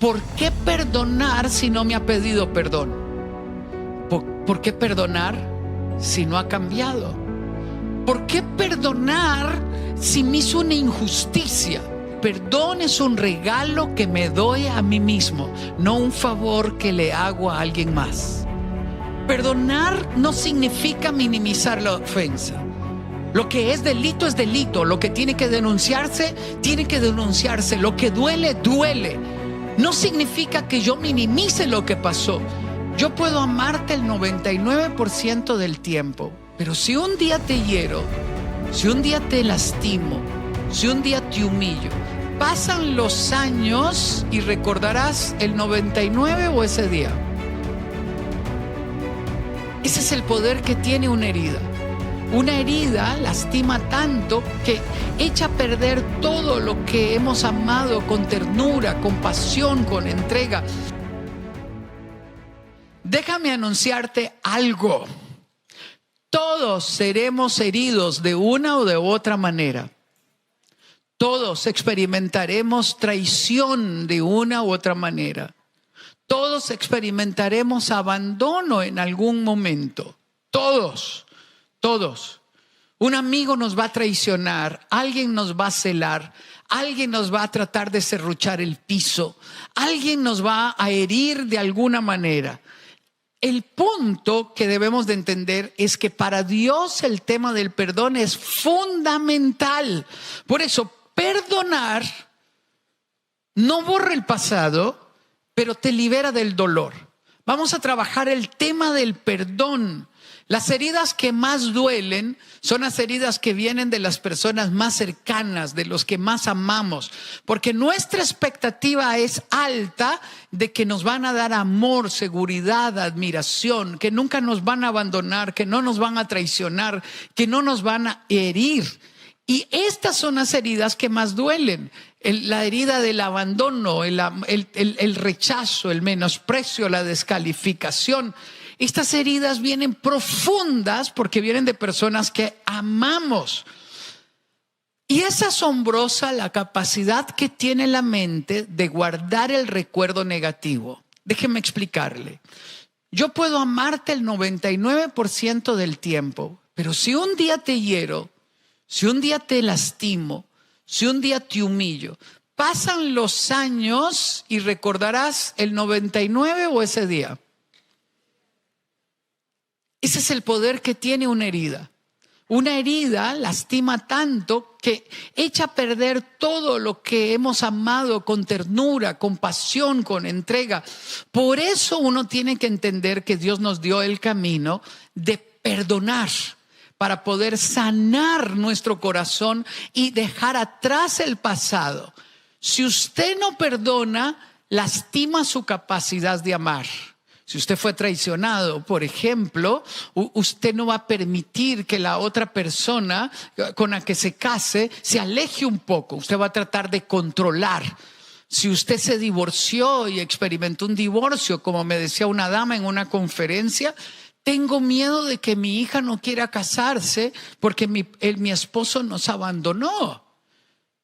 ¿por qué perdonar si no me ha pedido perdón? ¿Por qué perdonar si no ha cambiado? ¿Por qué perdonar si me hizo una injusticia? Perdón es un regalo que me doy a mí mismo, no un favor que le hago a alguien más. Perdonar no significa minimizar la ofensa. Lo que es delito es delito. Lo que tiene que denunciarse, tiene que denunciarse. Lo que duele, duele. No significa que yo minimice lo que pasó. Yo puedo amarte el 99% del tiempo, pero si un día te hiero, si un día te lastimo, si un día te humillo, pasan los años y recordarás el 99 o ese día. Ese es el poder que tiene una herida. Una herida lastima tanto que echa a perder todo lo que hemos amado con ternura, con pasión, con entrega. Déjame anunciarte algo. Todos seremos heridos de una o de otra manera. Todos experimentaremos traición de una u otra manera. Todos experimentaremos abandono en algún momento. Todos. Un amigo nos va a traicionar, alguien nos va a celar, alguien nos va a tratar de serruchar el piso, alguien nos va a herir de alguna manera. El punto que debemos de entender es que para Dios el tema del perdón es fundamental. Por eso, perdonar no borra el pasado, pero te libera del dolor. Vamos a trabajar el tema del perdón. Las heridas que más duelen son las heridas que vienen de las personas más cercanas, de los que más amamos, porque nuestra expectativa es alta de que nos van a dar amor, seguridad, admiración, que nunca nos van a abandonar, que no nos van a traicionar, que no nos van a herir. Y estas son las heridas que más duelen. La herida del abandono, el rechazo, el menosprecio, la descalificación. Estas heridas vienen profundas porque vienen de personas que amamos. Y es asombrosa la capacidad que tiene la mente de guardar el recuerdo negativo. Déjeme explicarle. Yo puedo amarte el 99% del tiempo, pero si un día te hiero, si un día te lastimo, si un día te humillo, pasan los años y recordarás el 99 o ese día. Ese es el poder que tiene una herida. Una herida lastima tanto que echa a perder todo lo que hemos amado con ternura, con pasión, con entrega. Por eso uno tiene que entender que Dios nos dio el camino de perdonar para poder sanar nuestro corazón y dejar atrás el pasado. Si usted no perdona, lastima su capacidad de amar. Si usted fue traicionado, por ejemplo, usted no va a permitir que la otra persona con la que se case se aleje un poco. Usted va a tratar de controlar. Si usted se divorció y experimentó un divorcio, como me decía una dama en una conferencia, tengo miedo de que mi hija no quiera casarse porque mi esposo nos abandonó.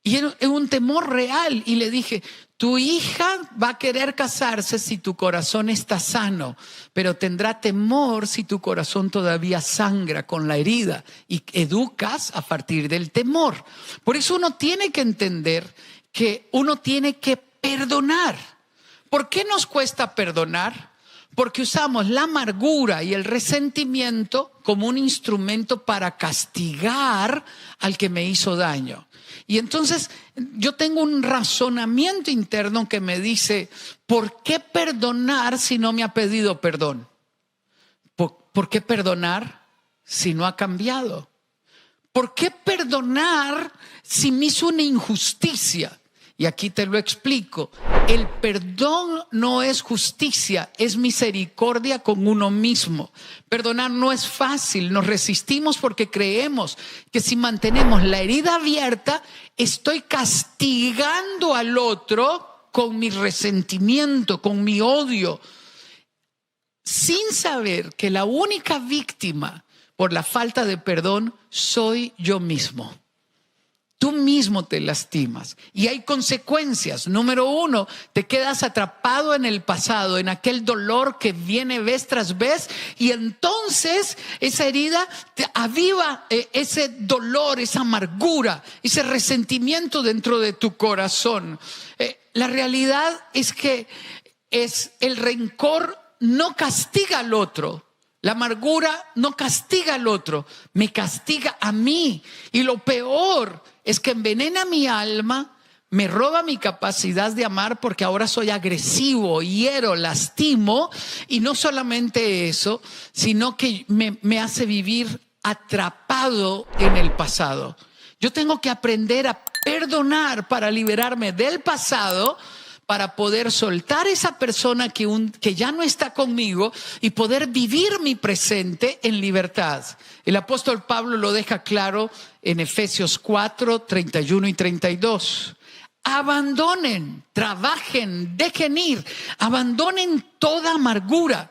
Y era un temor real. Y le dije, tu hija va a querer casarse si tu corazón está sano, pero tendrá temor si tu corazón todavía sangra con la herida y educas a partir del temor. Por eso uno tiene que entender que uno tiene que perdonar. ¿Por qué nos cuesta perdonar? Porque usamos la amargura y el resentimiento como un instrumento para castigar al que me hizo daño. Y entonces yo tengo un razonamiento interno que me dice, ¿por qué perdonar si no me ha pedido perdón? ¿Por qué perdonar si no ha cambiado? ¿Por qué perdonar si me hizo una injusticia? Y aquí te lo explico. El perdón no es justicia, es misericordia con uno mismo. Perdonar no es fácil, nos resistimos porque creemos que si mantenemos la herida abierta, estoy castigando al otro con mi resentimiento, con mi odio, sin saber que la única víctima por la falta de perdón soy yo mismo. tú mismo te lastimas y hay consecuencias. Número uno, te quedas atrapado en el pasado, en aquel dolor que viene vez tras vez, y entonces esa herida te aviva ese dolor, esa amargura, ese resentimiento dentro de tu corazón. La realidad es que el rencor no castiga al otro. La amargura no castiga al otro, me castiga a mí. Y lo peor es que envenena mi alma, me roba mi capacidad de amar, porque ahora soy agresivo, hiero, lastimo. Y no solamente eso, sino que me hace vivir atrapado en el pasado. Yo tengo que aprender a perdonar para liberarme del pasado, para poder soltar esa persona que ya no está conmigo y poder vivir mi presente en libertad. El apóstol Pablo lo deja claro en Efesios 4, 31 y 32. Abandonen, trabajen, dejen ir, abandonen toda amargura,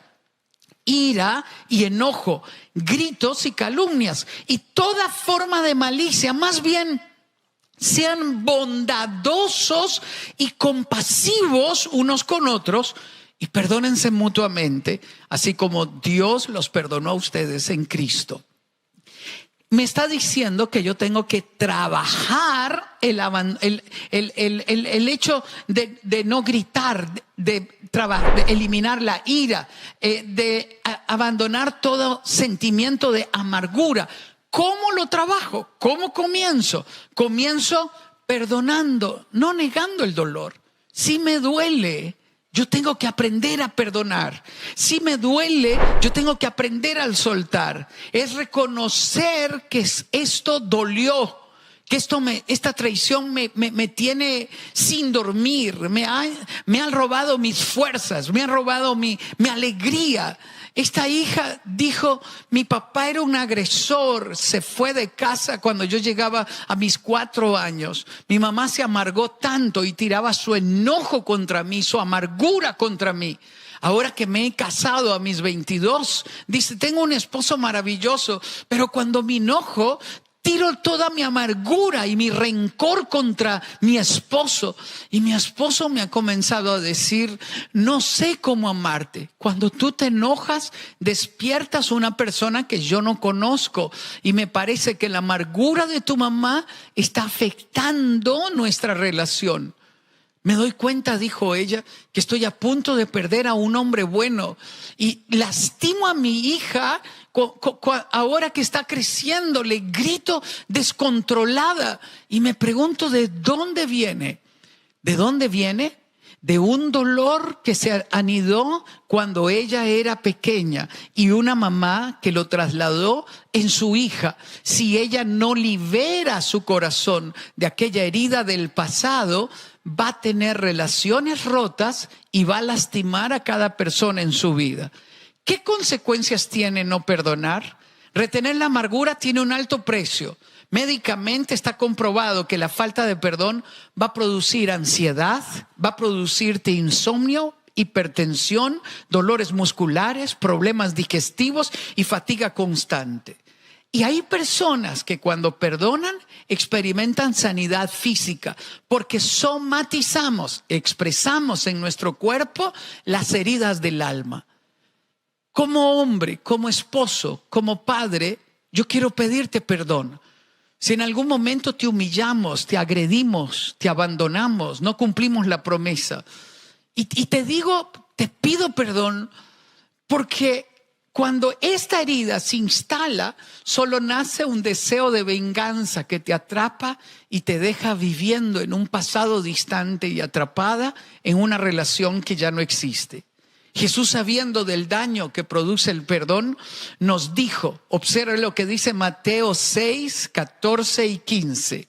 ira y enojo, gritos y calumnias y toda forma de malicia. Más bien, sean bondadosos y compasivos unos con otros y perdónense mutuamente, así como Dios los perdonó a ustedes en Cristo. Me está diciendo que yo tengo que trabajar el hecho de no gritar, de eliminar la ira, de abandonar todo sentimiento de amargura. ¿Cómo lo trabajo? ¿Cómo comienzo? Comienzo perdonando, no negando el dolor. Si me duele, yo tengo que aprender a perdonar. Si me duele, yo tengo que aprender a soltar. Es reconocer que esto dolió, que esta traición me tiene sin dormir, me han robado mis fuerzas, me han robado mi alegría. Esta hija dijo, mi papá era un agresor, se fue de casa cuando yo llegaba a mis 4 años. Mi mamá se amargó tanto y tiraba su enojo contra mí, su amargura contra mí. Ahora que me he casado a mis 22, dice, tengo un esposo maravilloso, pero cuando me enojo, tiro toda mi amargura y mi rencor contra mi esposo. Y mi esposo me ha comenzado a decir, no sé cómo amarte. Cuando tú te enojas, despiertas una persona que yo no conozco. Y me parece que la amargura de tu mamá está afectando nuestra relación. Me doy cuenta, dijo ella, que estoy a punto de perder a un hombre bueno. Y lastimo a mi hija. Ahora que está creciendo, le grito descontrolada y me pregunto ¿de dónde viene? ¿De dónde viene? De un dolor que se anidó cuando ella era pequeña y una mamá que lo trasladó en su hija. Si ella no libera su corazón de aquella herida del pasado, va a tener relaciones rotas y va a lastimar a cada persona en su vida. ¿Qué consecuencias tiene no perdonar? Retener la amargura tiene un alto precio. Médicamente está comprobado que la falta de perdón va a producir ansiedad, va a producirte insomnio, hipertensión, dolores musculares, problemas digestivos y fatiga constante. Y hay personas que cuando perdonan experimentan sanidad física porque somatizamos, expresamos en nuestro cuerpo las heridas del alma. Como hombre, como esposo, como padre, yo quiero pedirte perdón. Si en algún momento te humillamos, te agredimos, te abandonamos, no cumplimos la promesa. Y te digo, te pido perdón porque cuando esta herida se instala, solo nace un deseo de venganza que te atrapa y te deja viviendo en un pasado distante y atrapada en una relación que ya no existe. Jesús, sabiendo del daño que produce el perdón, nos dijo, observe lo que dice Mateo 6, 14 y 15.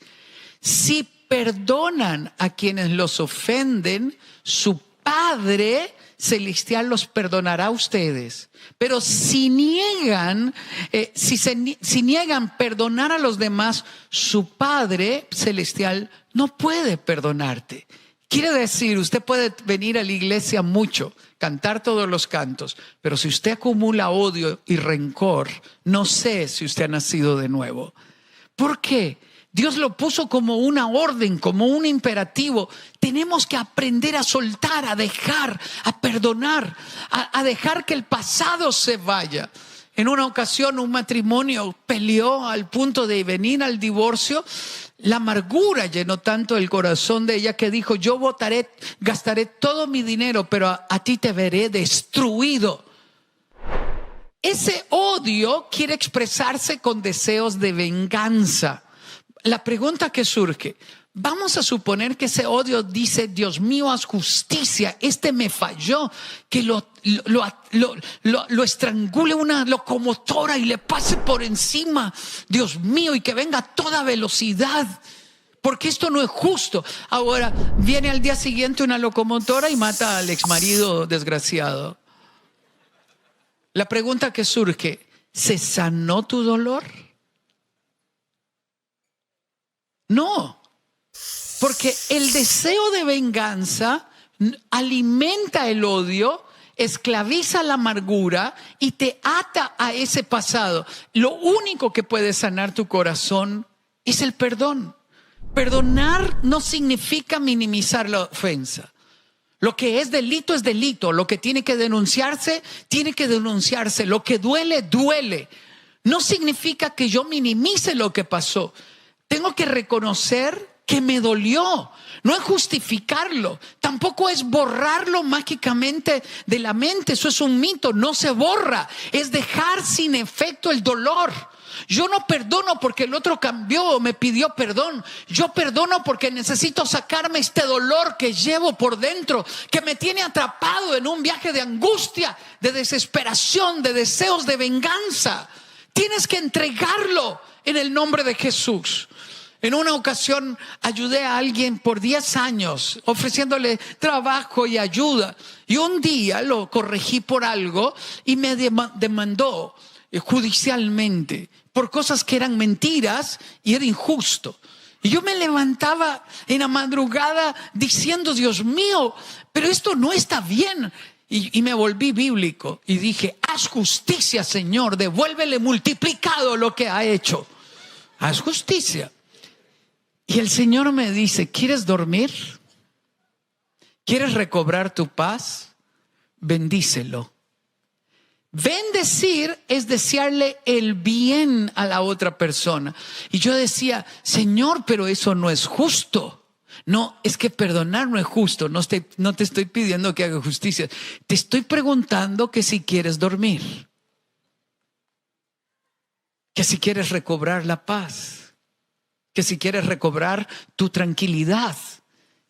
Si perdonan a quienes los ofenden, su Padre Celestial los perdonará a ustedes. Pero si niegan perdonar a los demás, su Padre Celestial no puede perdonarte. Quiere decir, usted puede venir a la iglesia mucho, cantar todos los cantos, pero si usted acumula odio y rencor, no sé si usted ha nacido de nuevo. ¿Por qué? Dios lo puso como una orden, como un imperativo. Tenemos que aprender a soltar, a dejar, a perdonar, a dejar que el pasado se vaya. En una ocasión un matrimonio peleó al punto de venir al divorcio. La amargura llenó tanto el corazón de ella que dijo: yo gastaré todo mi dinero, pero a ti te veré destruido. Ese odio quiere expresarse con deseos de venganza. La pregunta que surge: vamos a suponer que ese odio dice: Dios mío, haz justicia, me falló, que lo estrangule una locomotora y le pase por encima, Dios mío, y que venga a toda velocidad, porque esto no es justo. Ahora viene al día siguiente una locomotora y mata al exmarido desgraciado. La pregunta que surge: ¿se sanó tu dolor? No, porque el deseo de venganza alimenta el odio, esclaviza la amargura y te ata a ese pasado. Lo único que puede sanar tu corazón es el perdón. Perdonar no significa minimizar la ofensa. Lo que es delito es delito. Lo que tiene que denunciarse, tiene que denunciarse. Lo que duele, duele. No significa que yo minimice lo que pasó. Tengo que reconocer que me dolió. No es justificarlo. Tampoco es borrarlo mágicamente de la mente. Eso es un mito. No se borra. Es dejar sin efecto el dolor. Yo no perdono porque el otro cambió o me pidió perdón. Yo perdono porque necesito sacarme este dolor que llevo por dentro, que me tiene atrapado en un viaje de angustia, de desesperación, de deseos de venganza. Tienes que entregarlo en el nombre de Jesús. En una ocasión ayudé a alguien por 10 años ofreciéndole trabajo y ayuda. Y un día lo corregí por algo y me demandó judicialmente por cosas que eran mentiras y era injusto. Y yo me levantaba en la madrugada diciendo: Dios mío, pero esto no está bien. Y me volví bíblico y dije: haz justicia, Señor, devuélvele multiplicado lo que ha hecho. Haz justicia. Y el Señor me dice: ¿quieres dormir? ¿Quieres recobrar tu paz? Bendícelo. Bendecir es desearle el bien a la otra persona. Y yo decía: Señor, pero eso no es justo. No, es que perdonar no es justo. No te estoy pidiendo que haga justicia. Te estoy preguntando que si quieres dormir, que si quieres recobrar la paz, que si quieres recobrar tu tranquilidad.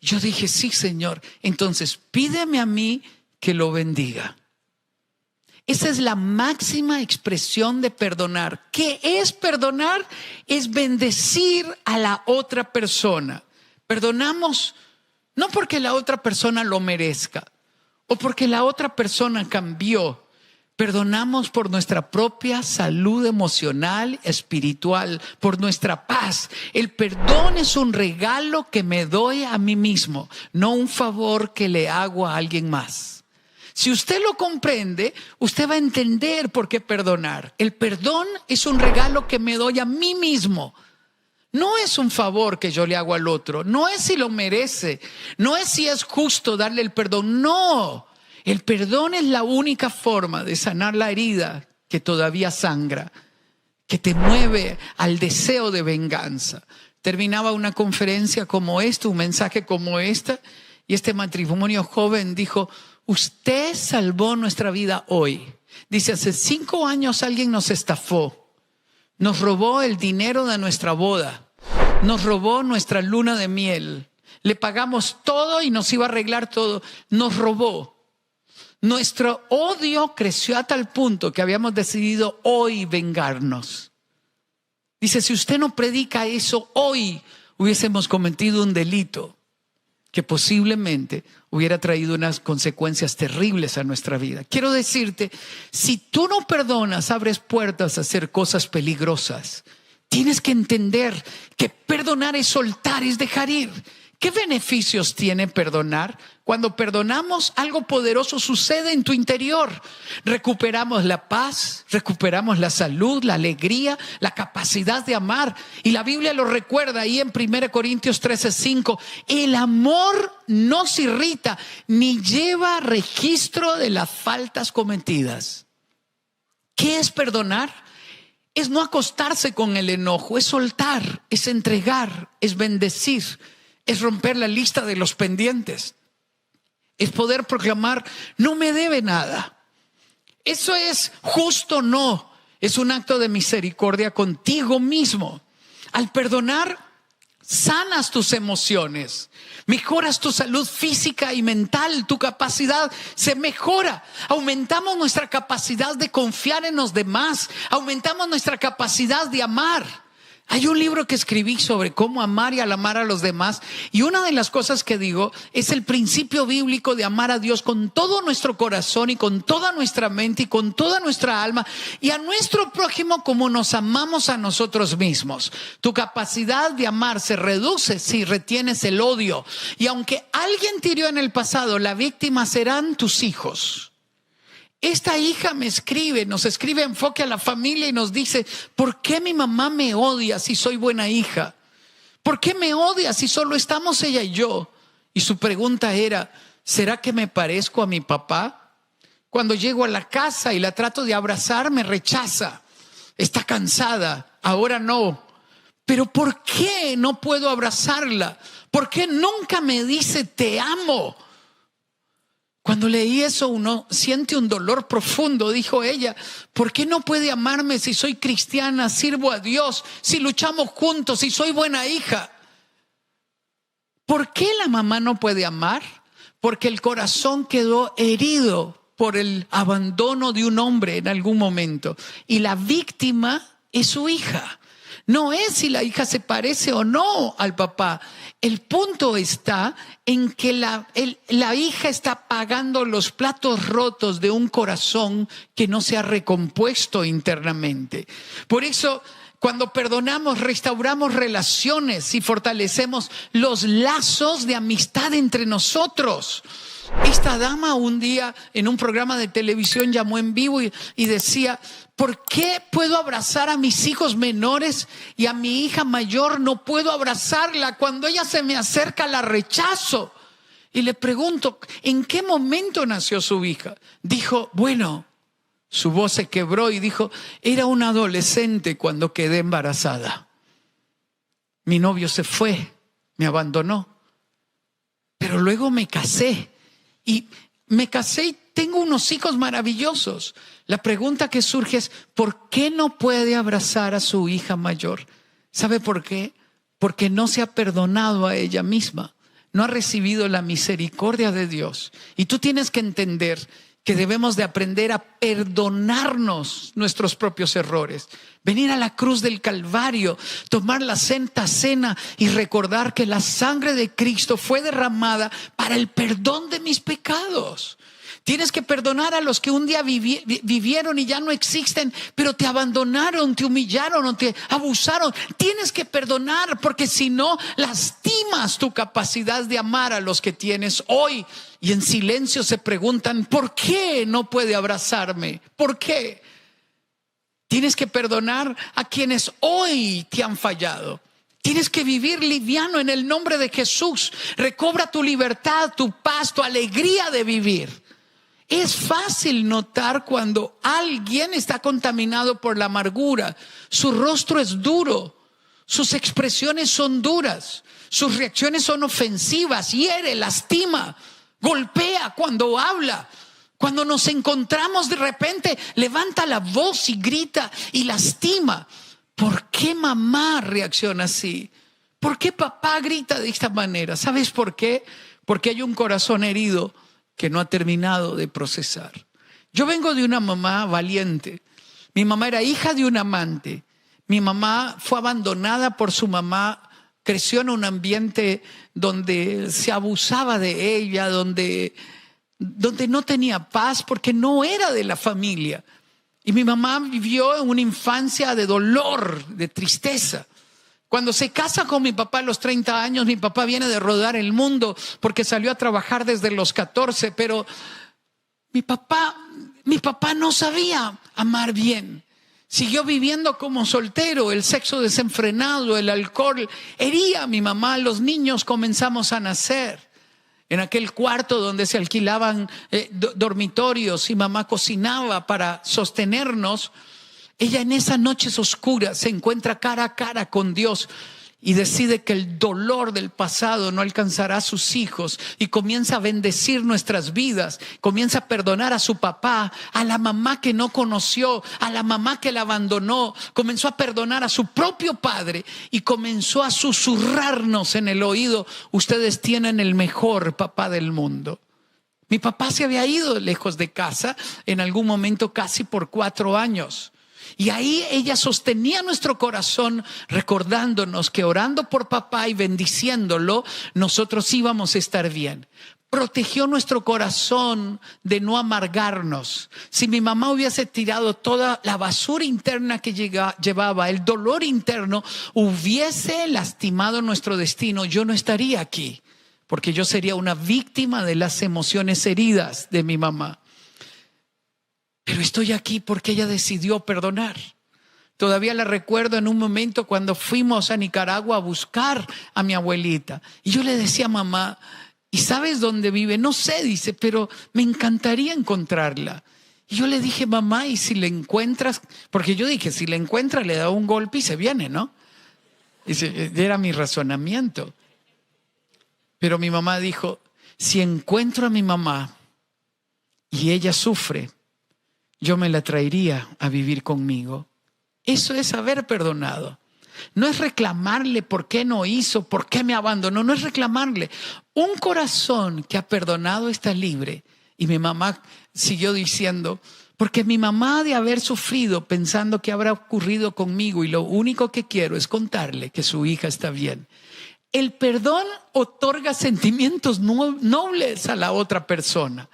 Yo dije: sí, Señor. Entonces pídeme a mí que lo bendiga. Esa es la máxima expresión de perdonar. ¿Qué es perdonar? Es bendecir a la otra persona. Perdonamos no porque la otra persona lo merezca o porque la otra persona cambió. Perdonamos por nuestra propia salud emocional, espiritual, por nuestra paz. El perdón es un regalo que me doy a mí mismo, no un favor que le hago a alguien más. Si usted lo comprende, usted va a entender por qué perdonar. El perdón es un regalo que me doy a mí mismo. No es un favor que yo le hago al otro. No es si lo merece. No es si es justo darle el perdón. No. El perdón es la única forma de sanar la herida que todavía sangra, que te mueve al deseo de venganza. Terminaba una conferencia como esta, un mensaje como esta, y este matrimonio joven dijo: usted salvó nuestra vida hoy. Dice: hace 5 años alguien nos estafó, nos robó el dinero de nuestra boda, nos robó nuestra luna de miel, le pagamos todo y nos iba a arreglar todo, nos robó. Nuestro odio creció a tal punto que habíamos decidido hoy vengarnos. Dice: si usted no predica eso hoy, hubiésemos cometido un delito que posiblemente hubiera traído unas consecuencias terribles a nuestra vida. Quiero decirte, si tú no perdonas, abres puertas a hacer cosas peligrosas. Tienes que entender que perdonar es soltar, es dejar ir. ¿Qué beneficios tiene perdonar? Cuando perdonamos, algo poderoso sucede en tu interior. Recuperamos la paz, recuperamos la salud, la alegría, la capacidad de amar. Y la Biblia lo recuerda ahí en 1 Corintios 13:5. El amor no se irrita ni lleva registro de las faltas cometidas. ¿Qué es perdonar? Es no acostarse con el enojo, es soltar, es entregar, es bendecir, es romper la lista de los pendientes. Es poder proclamar, no me debe nada. Eso es justo, no. Es un acto de misericordia contigo mismo. Al perdonar, sanas tus emociones, mejoras tu salud física y mental, tu capacidad se mejora. Aumentamos nuestra capacidad de confiar en los demás, aumentamos nuestra capacidad de amar. Hay un libro que escribí sobre cómo amar y al amar a los demás, y una de las cosas que digo es el principio bíblico de amar a Dios con todo nuestro corazón y con toda nuestra mente y con toda nuestra alma, y a nuestro prójimo como nos amamos a nosotros mismos. Tu capacidad de amar se reduce si retienes el odio, y aunque alguien te hirió en el pasado, la víctima serán tus hijos. Esta hija nos escribe Enfoque a la Familia y nos dice, ¿por qué mi mamá me odia si soy buena hija? ¿Por qué me odia si solo estamos ella y yo? Y su pregunta era, ¿será que me parezco a mi papá? Cuando llego a la casa y la trato de abrazar, me rechaza. Está cansada, ahora no. Pero ¿por qué no puedo abrazarla? ¿Por qué nunca me dice te amo? Cuando leí eso, uno siente un dolor profundo, dijo ella. ¿Por qué no puede amarme si soy cristiana, sirvo a Dios, si luchamos juntos, si soy buena hija? ¿Por qué la mamá no puede amar? Porque el corazón quedó herido por el abandono de un hombre en algún momento. Y la víctima es su hija. No es si la hija se parece o no al papá. El punto está en que la hija está pagando los platos rotos de un corazón que no se ha recompuesto internamente. Por eso, cuando perdonamos, restauramos relaciones y fortalecemos los lazos de amistad entre nosotros. Esta dama un día en un programa de televisión llamó en vivo y decía, ¿por qué puedo abrazar a mis hijos menores y a mi hija mayor no puedo abrazarla? Cuando ella se me acerca la rechazo. Y le pregunto, ¿en qué momento nació su hija? Dijo, bueno, su voz se quebró y dijo, era una adolescente cuando quedé embarazada. Mi novio se fue, me abandonó, pero luego me casé. Y me casé y tengo unos hijos maravillosos. La pregunta que surge es, ¿por qué no puede abrazar a su hija mayor? ¿Sabe por qué? Porque no se ha perdonado a ella misma. No ha recibido la misericordia de Dios. Y tú tienes que entender que debemos de aprender a perdonarnos nuestros propios errores. Venir a la cruz del Calvario, tomar la Santa Cena y recordar que la sangre de Cristo fue derramada para el perdón de mis pecados. Tienes que perdonar a los que un día vivieron y ya no existen, pero te abandonaron, te humillaron o te abusaron. Tienes que perdonar porque si no, lastimas tu capacidad de amar a los que tienes hoy. Y en silencio se preguntan, ¿por qué no puede abrazarme? ¿Por qué? Tienes que perdonar a quienes hoy te han fallado. Tienes que vivir liviano en el nombre de Jesús. Recobra tu libertad, tu paz, tu alegría de vivir. Es fácil notar cuando alguien está contaminado por la amargura. Su rostro es duro, sus expresiones son duras, sus reacciones son ofensivas, hiere, lastima, golpea cuando habla. Cuando nos encontramos de repente, levanta la voz y grita y lastima. ¿Por qué mamá reacciona así? ¿Por qué papá grita de esta manera? ¿Sabes por qué? Porque hay un corazón herido que no ha terminado de procesar. Yo vengo de una mamá valiente. Mi mamá era hija de un amante. Mi mamá fue abandonada por su mamá. Creció en un ambiente donde se abusaba de ella, donde no tenía paz porque no era de la familia. Y mi mamá vivió en una infancia de dolor, de tristeza. Cuando se casa con mi papá a los 30 años, mi papá viene de rodar el mundo porque salió a trabajar desde los 14, pero mi papá no sabía amar bien. Siguió viviendo como soltero, el sexo desenfrenado, el alcohol hería a mi mamá. Los niños comenzamos a nacer en aquel cuarto donde se alquilaban dormitorios y mamá cocinaba para sostenernos. Ella en esas noches oscuras se encuentra cara a cara con Dios y decide que el dolor del pasado no alcanzará a sus hijos y comienza a bendecir nuestras vidas, comienza a perdonar a su papá, a la mamá que no conoció, a la mamá que la abandonó, comenzó a perdonar a su propio padre y comenzó a susurrarnos en el oído: ustedes tienen el mejor papá del mundo. Mi papá se había ido lejos de casa en algún momento casi por 4 años. Y ahí ella sostenía nuestro corazón recordándonos que orando por papá y bendiciéndolo, nosotros íbamos a estar bien. Protegió nuestro corazón de no amargarnos. Si mi mamá hubiese tirado toda la basura interna que llevaba, el dolor interno, hubiese lastimado nuestro destino, yo no estaría aquí, porque yo sería una víctima de las emociones heridas de mi mamá. Pero estoy aquí porque ella decidió perdonar. Todavía la recuerdo en un momento cuando fuimos a Nicaragua a buscar a mi abuelita. Y yo le decía a mamá: ¿y sabes dónde vive? No sé, dice, pero me encantaría encontrarla. Y yo le dije: mamá, ¿y si la encuentras? Porque yo dije, si la encuentra le da un golpe y se viene, ¿no? Era mi razonamiento. Pero mi mamá dijo: si encuentro a mi mamá y ella sufre, yo me la traería a vivir conmigo. Eso es haber perdonado. No es reclamarle por qué no hizo, por qué me abandonó. No es reclamarle. Un corazón que ha perdonado está libre. Y mi mamá siguió diciendo: porque mi mamá, de haber sufrido pensando qué habrá ocurrido conmigo, y lo único que quiero es contarle que su hija está bien. El perdón otorga sentimientos nobles a la otra persona.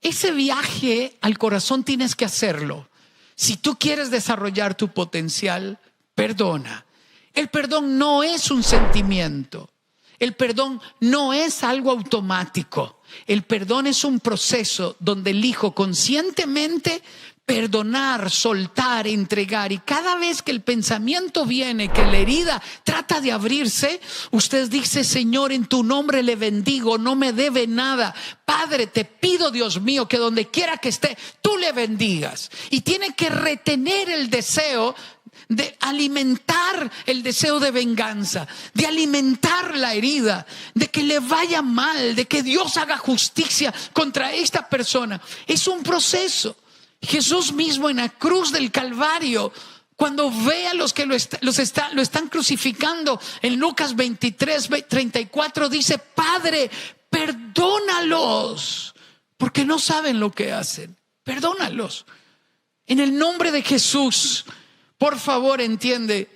Ese viaje al corazón tienes que hacerlo. Si tú quieres desarrollar tu potencial, perdona. El perdón no es un sentimiento. El perdón no es algo automático. El perdón es un proceso donde elijo conscientemente perdonar, soltar, entregar. Y cada vez que el pensamiento viene, que la herida trata de abrirse, usted dice: Señor, en tu nombre le bendigo, no me debe nada. Padre, te pido, Dios mío, que donde quiera que esté, tú le bendigas. Y tiene que retener el deseo de alimentar el deseo de venganza, de alimentar la herida, de que le vaya mal, de que Dios haga justicia contra esta persona. Es un proceso. Jesús mismo en la cruz del Calvario, cuando ve a los que lo están crucificando, en Lucas 23:34 dice: Padre, perdónalos, porque no saben lo que hacen. Perdónalos. En el nombre de Jesús, por favor, entiende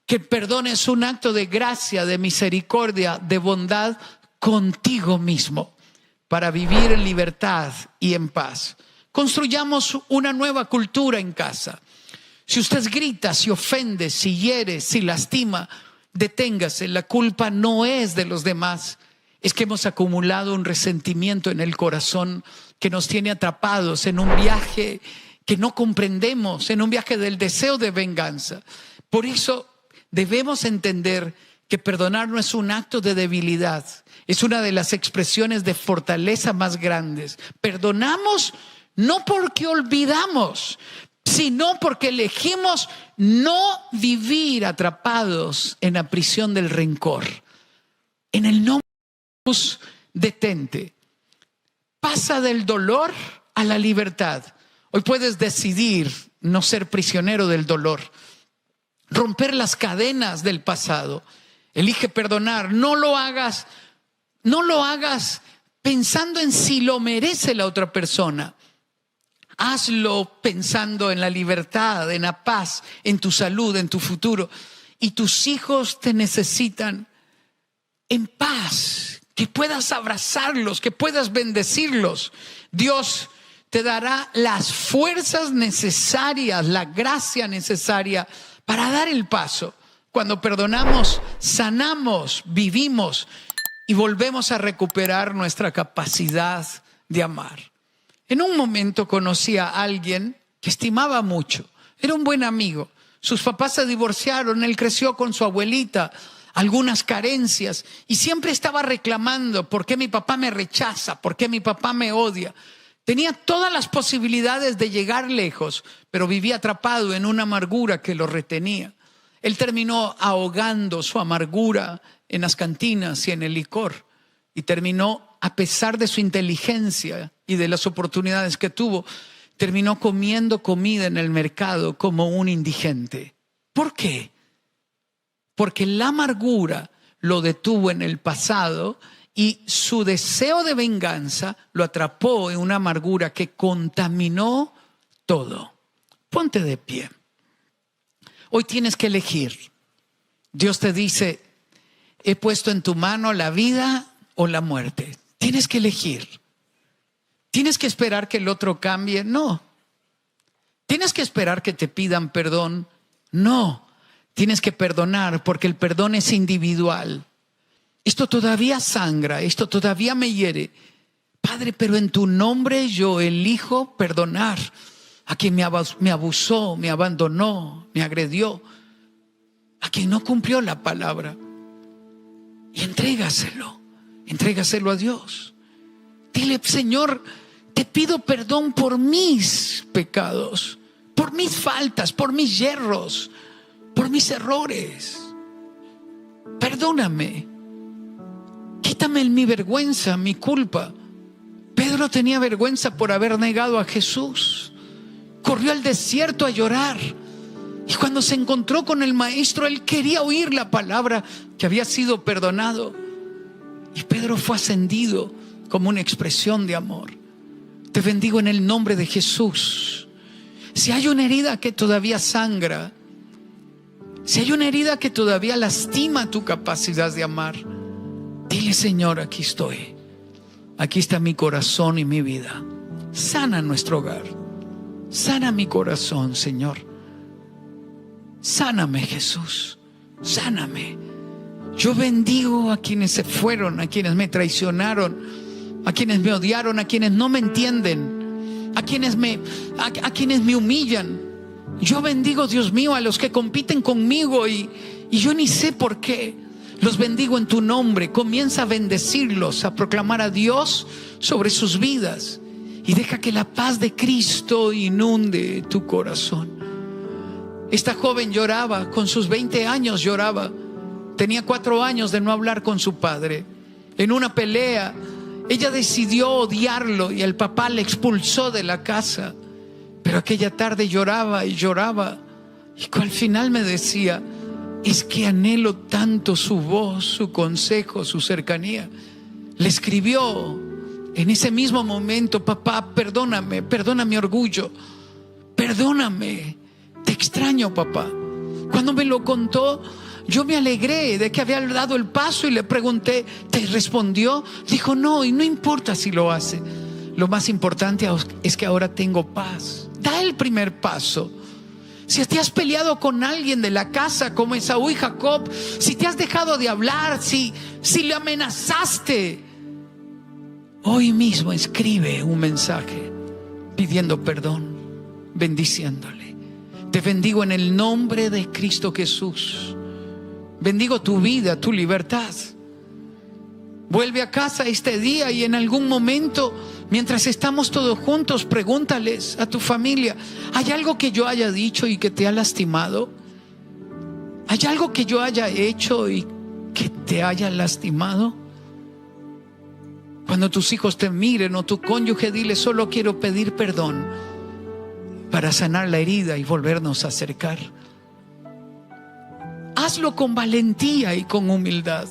que el perdón es un acto de gracia, de misericordia, de bondad contigo mismo, para vivir en libertad y en paz. Construyamos una nueva cultura en casa. Si usted grita, si ofende, si hiere, si lastima, deténgase. La culpa no es de los demás. Es que hemos acumulado un resentimiento en el corazón que nos tiene atrapados en un viaje que no comprendemos, en un viaje del deseo de venganza. Por eso debemos entender que perdonar no es un acto de debilidad. Es una de las expresiones de fortaleza más grandes. Perdonamos no porque olvidamos, sino porque elegimos no vivir atrapados en la prisión del rencor. En el nombre de Jesús, detente. Pasa del dolor a la libertad. Hoy puedes decidir no ser prisionero del dolor, romper las cadenas del pasado. Elige perdonar. No lo hagas pensando en si lo merece la otra persona. Hazlo pensando en la libertad, en la paz, en tu salud, en tu futuro. Y tus hijos te necesitan en paz, que puedas abrazarlos, que puedas bendecirlos. Dios te dará las fuerzas necesarias, la gracia necesaria para dar el paso, Cuando perdonamos, sanamos, vivimos y volvemos a recuperar nuestra capacidad de amar. En un momento conocí a alguien que estimaba mucho. Era un buen amigo. Sus papás se divorciaron, él creció con su abuelita, algunas carencias, y siempre estaba reclamando: ¿por qué mi papá me rechaza? ¿Por qué mi papá me odia? Tenía todas las posibilidades de llegar lejos, pero vivía atrapado en una amargura que lo retenía. Él terminó ahogando su amargura en las cantinas y en el licor, y terminó, a pesar de su inteligencia y de las oportunidades que tuvo, terminó comiendo comida en el mercado como un indigente. ¿Por qué? Porque la amargura lo detuvo en el pasado y su deseo de venganza lo atrapó en una amargura que contaminó todo. Ponte de pie. Hoy tienes que elegir. Dios te dice: he puesto en tu mano la vida o la muerte. Tienes que elegir. ¿Tienes que esperar que el otro cambie? No. ¿Tienes que esperar que te pidan perdón? No. Tienes que perdonar, porque el perdón es individual. Esto todavía sangra, esto todavía me hiere. Padre, pero en tu nombre yo elijo perdonar a quien me abusó, me abandonó, me agredió, a quien no cumplió la palabra. Y entrégaselo a Dios. Dile: Señor, te pido perdón por mis pecados, por mis faltas, por mis yerros, por mis errores. Perdóname. Quítame mi vergüenza, mi culpa. Pedro tenía vergüenza por haber negado a Jesús. Corrió al desierto a llorar. Y cuando se encontró con el maestro, él quería oír la palabra que había sido perdonado. Y Pedro fue ascendido como una expresión de amor. Te bendigo en el nombre de Jesús. Si hay una herida que todavía sangra, si hay una herida que todavía lastima tu capacidad de amar, dile: Señor, aquí estoy. Aquí está mi corazón y mi vida. Sana nuestro hogar. Sana mi corazón, Señor. Sáname, Jesús. Sáname. Yo bendigo a quienes se fueron, a quienes me traicionaron, a quienes me odiaron, a quienes no me entienden, a quienes me humillan. Yo bendigo, Dios mío, a los que compiten conmigo y yo ni sé por qué. Los bendigo en tu nombre. Comienza a bendecirlos, a proclamar a Dios sobre sus vidas, y deja que la paz de Cristo inunde tu corazón. Esta joven lloraba, con sus 20 años lloraba. Tenía 4 años de no hablar con su padre. En una pelea, ella decidió odiarlo y el papá le expulsó de la casa. Pero aquella tarde lloraba y lloraba, y al final me decía: es que anhelo tanto su voz, su consejo, su cercanía. Le escribió en ese mismo momento: papá, perdóname, perdona mi orgullo, perdóname, te extraño, papá. Cuando me lo contó, yo me alegré de que había dado el paso y le pregunté: ¿te respondió? Dijo: no, y no importa si lo hace. Lo más importante es que ahora tengo paz. Da el primer paso. Si te has peleado con alguien de la casa como Esaú y Jacob, si te has dejado de hablar, si le amenazaste, hoy mismo escribe un mensaje pidiendo perdón, bendiciéndole. Te bendigo en el nombre de Cristo Jesús. Bendigo tu vida, tu libertad. Vuelve a casa este día y en algún momento, mientras estamos todos juntos, pregúntales a tu familia: ¿hay algo que yo haya dicho y que te ha lastimado? ¿Hay algo que yo haya hecho y que te haya lastimado? Cuando tus hijos te miren o tu cónyuge, dile: solo quiero pedir perdón para sanar la herida y volvernos a acercar. Hazlo con valentía y con humildad.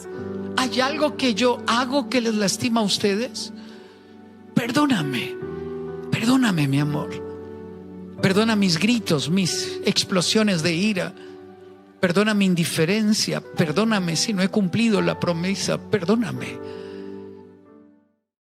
¿Hay algo que yo hago que les lastima a ustedes? Perdóname, perdóname, mi amor. Perdona mis gritos, mis explosiones de ira. Perdona mi indiferencia. Perdóname si no he cumplido la promesa. Perdóname.